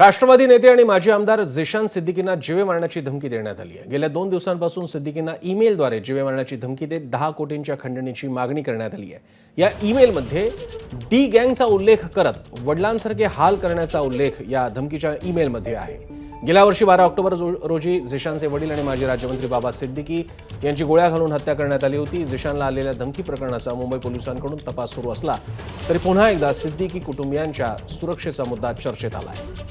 राष्ट्रवादी नेते आणि माजी आमदार झिशान सिद्दीकींना जीवे मारण्याची धमकी देण्यात आली आहे। गेल्या 2 दिवसांपासून सिद्दीकींना ईमेलद्वारे जीवे मारण्याची धमकी देत 10 कोटींच्या खंडणीची मागणी करण्यात आली आहे। या ईमेलमध्ये डी गँगचा उल्लेख करत वडिलांसारखे हाल करण्याचा उल्लेख या धमकीच्या ईमेलमध्ये आहे। गेल्या वर्षी 12 ऑक्टोबर रोजी झिशानचे वडील आणि माजी राज्यमंत्री बाबा सिद्दीकी यांची गोळ्या घालून हत्या करण्यात आली होती। झिशानला आलेल्या धमकी प्रकरणाचा मुंबई पोलिसांकडून तपास सुरू असला तरी पुन्हा एकदा सिद्दीकी कुटुंबियांच्या सुरक्षेचा मुद्दा चर्चेत आला आहे।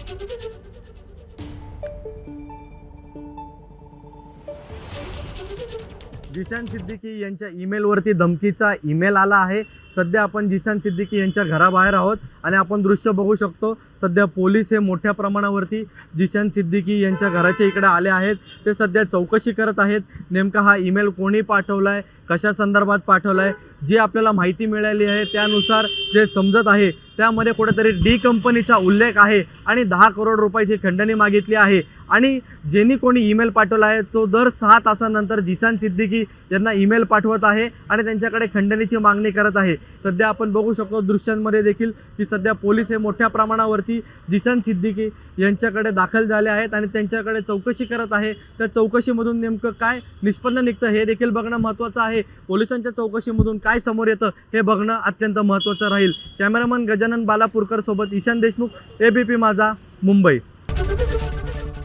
झिशान सिद्दीकी यांच्या ईमेलवरती धमकीचा ईमेल आला आहे। सध्या आपण झिशान सिद्दीकी यांच्या घराबाहेर आहोत आणि आपण दृश्य बघू शकतो। सध्या पोलीस हे मोठ्या प्रमाणावरती झिशान सिद्दीकी यांच्या घराच्या इकडे आले आहेत। ते सध्या चौकशी करत आहेत, नेमका हा ईमेल कोणी पाठवलाय, कशा संदर्भात पाठवलाय। जी आपल्याला माहिती मिळाली आहे त्यानुसार जे समजत आहे त्यामध्ये कुठेतरी डी कंपनीचा उल्लेख आहे आणि 10 करोड रुपयाची खंडणी मागितली आहे। आणि ज्यांनी कोणी ईमेल पाठवला आहे तो दर 6 तासानंतर झिशान सिद्दीकी यांना ईमेल पाठवत आहे आणि त्यांच्याकडे खंडणीची मागणी करत आहे। सध्या आपण बघू शकतो दृश्यांमध्ये देखील की सध्या पोलीस हे मोठ्या प्रमाणावरती झिशान सिद्दीकी यांच्याकडे दाखल झाले आहेत आणि त्यांच्याकडे चौकशी करत आहे। त्या चौकशीमधून नेमकं काय निष्पन्न निघतं हे देखील बघणं महत्त्वाचं आहे। पोलिसांच्या चौकशीमधून काय समोर येतं हे बघणं अत्यंत महत्त्वाचं राहील। कॅमेरामन गजानन बालापूरकर सोबत ईशान देशमुख, एबीपी माझा, मुंबई।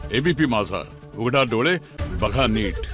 एबीपी माझा, उघडा डोळे बघा नीट।